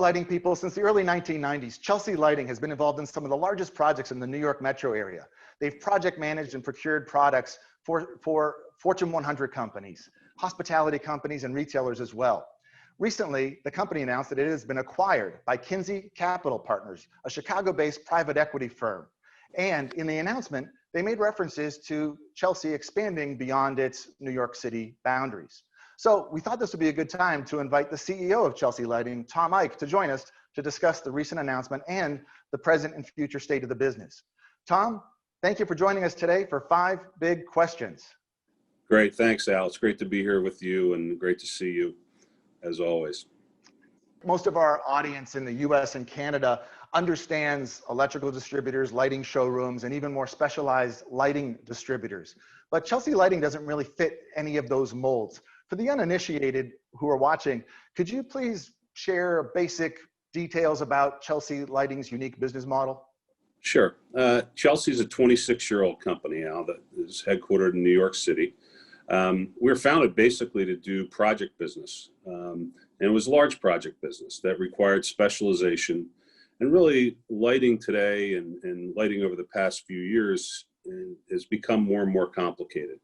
lighting people, since the early 1990s, Chelsea Lighting has been involved in some of the largest projects in the New York metro area. They've project managed and procured products for Fortune 100 companies, hospitality companies, and retailers as well. Recently, the company announced that it has been acquired by Kinsey Capital Partners, a Chicago-based private equity firm. And in the announcement, they made references to Chelsea expanding beyond its New York City boundaries. So we thought this would be a good time to invite the CEO of Chelsea Lighting, Tom Ike, to join us to discuss the recent announcement and the present and future state of the business. Tom, thank you for joining us today for 5 big questions. Great, thanks, Al. It's great to be here with you and great to see you, as always. Most of our audience in the US and Canada understands electrical distributors, lighting showrooms, and even more specialized lighting distributors. But Chelsea Lighting doesn't really fit any of those molds. For the uninitiated who are watching, could you please share basic details about Chelsea Lighting's unique business model? Sure. Chelsea is a 26-year-old company now that is headquartered in New York City. We were founded basically to do project business. And it was large project business that required specialization. And really, lighting today and lighting over the past few years has become more and more complicated.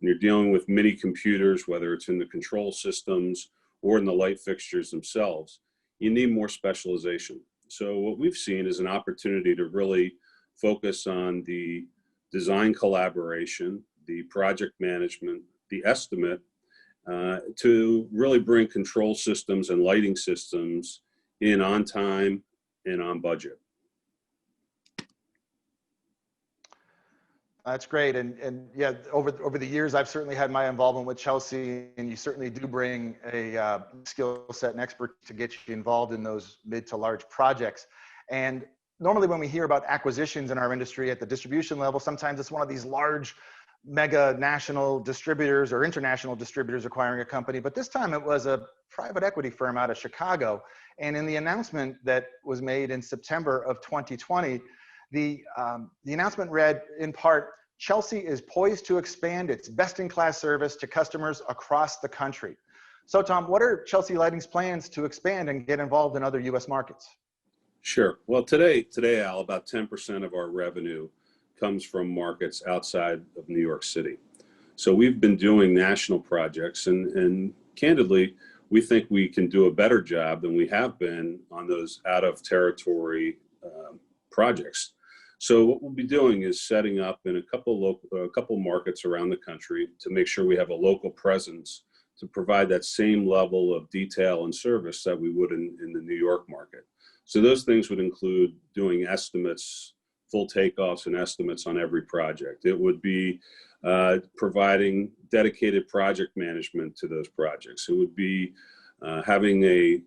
When you're dealing with mini computers, whether it's in the control systems or in the light fixtures themselves, you need more specialization. So what we've seen is an opportunity to really focus on the design collaboration, the project management, the estimate, to really bring control systems and lighting systems in on time and on budget. That's great. And yeah, over the years, I've certainly had my involvement with Chelsea, and you certainly do bring a skill set and expert to get you involved in those mid to large projects. And normally when we hear about acquisitions in our industry at the distribution level, sometimes it's one of these large mega national distributors or international distributors acquiring a company. But this time it was a private equity firm out of Chicago. And in the announcement that was made in September of 2020, the announcement read in part, Chelsea is poised to expand its best-in-class service to customers across the country. So Tom, what are Chelsea Lighting's plans to expand and get involved in other US markets? Sure. Well, today, Al, about 10% of our revenue comes from markets outside of New York City. So we've been doing national projects, and candidly, we think we can do a better job than we have been on those out of territory projects. So what we'll be doing is setting up in a couple markets around the country to make sure we have a local presence to provide that same level of detail and service that we would in the New York market. So those things would include doing estimates, full takeoffs and estimates on every project. It would be providing dedicated project management to those projects. It would be having a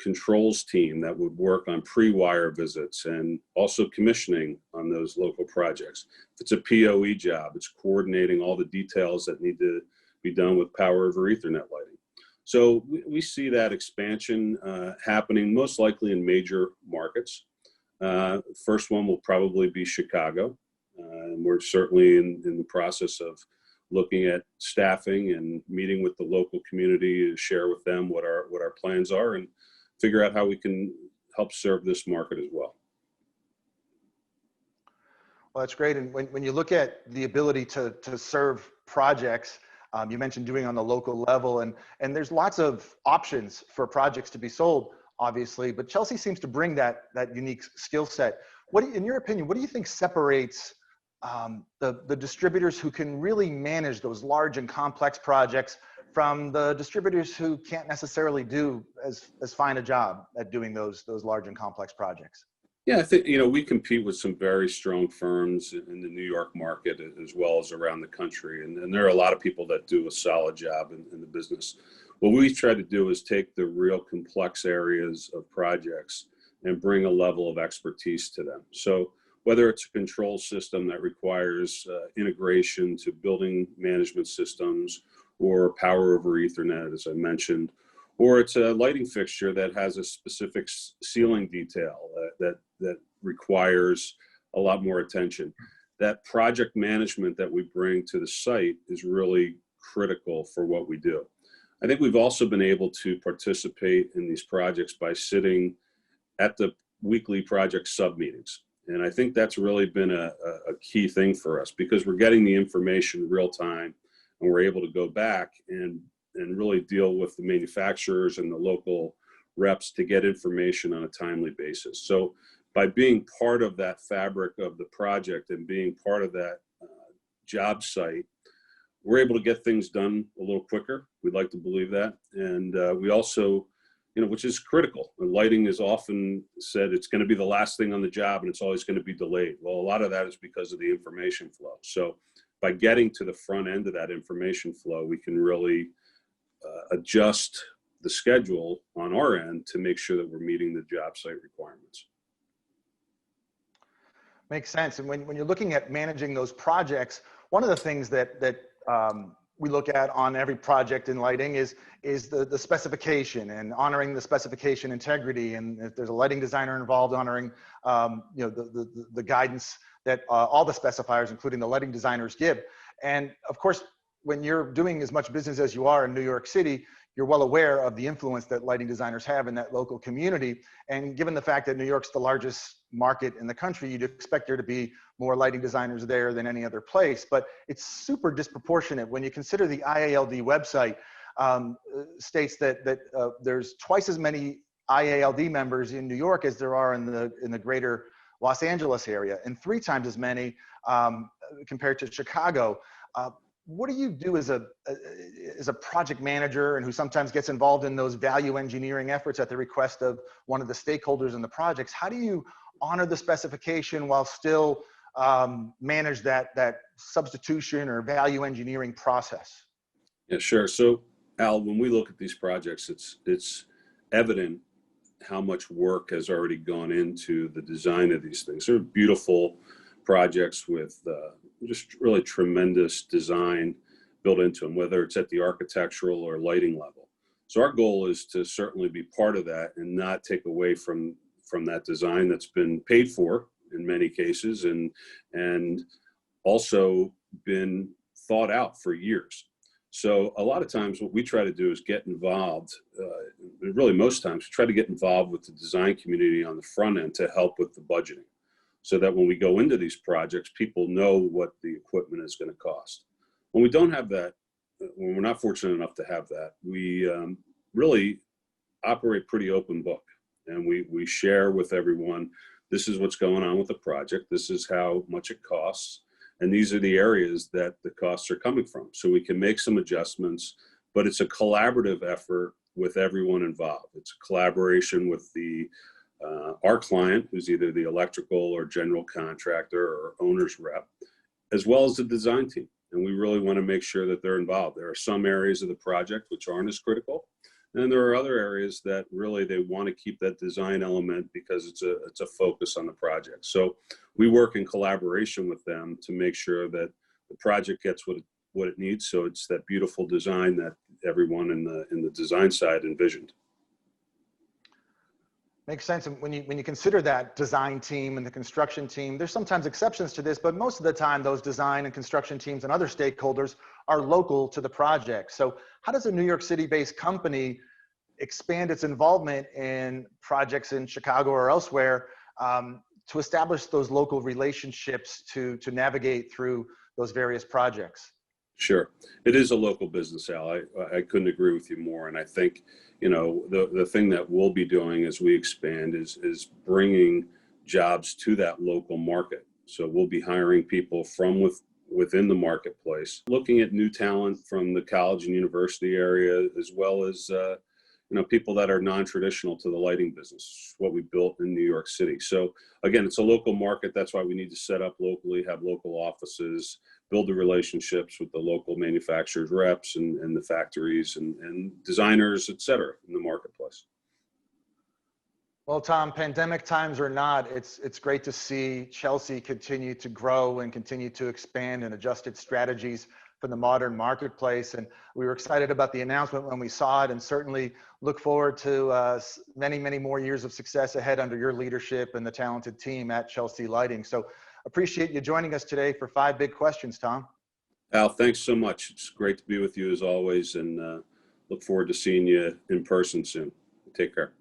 controls team that would work on pre-wire visits and also commissioning on those local projects. If it's a POE job, it's coordinating all the details that need to be done with power over Ethernet lighting. So we see that expansion happening most likely in major markets. First one will probably be Chicago. And we're certainly in the process of looking at staffing and meeting with the local community to share with them what our plans are and figure out how we can help serve this market as well. Well, that's great. And when you look at the ability to serve projects, you mentioned doing on the local level, and there's lots of options for projects to be sold, obviously, but Chelsea seems to bring that unique skill set. In your opinion, what do you think separates the distributors who can really manage those large and complex projects from the distributors who can't necessarily do as fine a job at doing those large and complex projects? Yeah, I think, we compete with some very strong firms in the New York market as well as around the country. And there are a lot of people that do a solid job in the business. What we try to do is take the real complex areas of projects and bring a level of expertise to them. So whether it's a control system that requires integration to building management systems or power over Ethernet, as I mentioned, or it's a lighting fixture that has a specific ceiling detail that requires a lot more attention. That project management that we bring to the site is really critical for what we do. I think we've also been able to participate in these projects by sitting at the weekly project sub meetings. And I think that's really been a key thing for us, because we're getting the information real time, and we're able to go back and really deal with the manufacturers and the local reps to get information on a timely basis. So by being part of that fabric of the project and being part of that job site, we're able to get things done a little quicker. We'd like to believe that. And we also, which is critical. And lighting is often said it's going to be the last thing on the job and it's always going to be delayed. Well, a lot of that is because of the information flow. So by getting to the front end of that information flow, we can really adjust the schedule on our end to make sure that we're meeting the job site requirements. Makes sense. And when you're looking at managing those projects, one of the things that we look at on every project in lighting is the specification, and honoring the specification integrity. And if there's a lighting designer involved, honoring the guidance that all the specifiers, including the lighting designers, give. And of course, when you're doing as much business as you are in New York City, you're well aware of the influence that lighting designers have in that local community. And given the fact that New York's the largest market in the country, you'd expect there to be more lighting designers there than any other place. But it's super disproportionate when you consider the IALD website states that there's twice as many IALD members in New York as there are in the greater Los Angeles area, and 3 times as many compared to Chicago. What do you do as a project manager, and who sometimes gets involved in those value engineering efforts at the request of one of the stakeholders in the projects? How do you honor the specification while still manage that substitution or value engineering process? Yeah, sure. So Al, when we look at these projects, it's evident how much work has already gone into the design of these things. They're beautiful projects with just really tremendous design built into them, whether it's at the architectural or lighting level. So our goal is to certainly be part of that and not take away from that design that's been paid for in many cases, and also been thought out for years. So a lot of times what we try to do is get involved, really most times we try to get involved with the design community on the front end to help with the budgeting, so that when we go into these projects, people know what the equipment is going to cost. When we don't have that, when we're not fortunate enough to have that, we really operate pretty open book, and we share with everyone, this is what's going on with the project, this is how much it costs, and these are the areas that the costs are coming from. So we can make some adjustments, but it's a collaborative effort with everyone involved. It's a collaboration with our client, who's either the electrical or general contractor or owner's rep, as well as the design team. And we really want to make sure that they're involved. There are some areas of the project which aren't as critical, and there are other areas that really they want to keep that design element because it's a focus on the project. So we work in collaboration with them to make sure that the project gets what it needs. So it's that beautiful design that everyone in the design side envisioned. Makes sense. And when you consider that design team and the construction team, there's sometimes exceptions to this, but most of the time those design and construction teams and other stakeholders are local to the project. So how does a New York City-based company expand its involvement in projects in Chicago or elsewhere to establish those local relationships to navigate through those various projects? Sure. It is a local business, Al. I couldn't agree with you more. And I think, the thing that we'll be doing as we expand is bringing jobs to that local market. So we'll be hiring people from within the marketplace, looking at new talent from the college and university area, as well as, people that are non-traditional to the lighting business, what we built in New York City. So again, it's a local market. That's why we need to set up locally, have local offices, build the relationships with the local manufacturers, reps, and the factories and designers, et cetera, in the marketplace. Well, Tom, pandemic times or not, it's great to see Chelsea continue to grow and continue to expand and adjust its strategies for the modern marketplace. And we were excited about the announcement when we saw it, and certainly look forward to many, many more years of success ahead under your leadership and the talented team at Chelsea Lighting. So appreciate you joining us today for 5 Big Questions, Tom. Al, thanks so much. It's great to be with you as always, and look forward to seeing you in person soon. Take care.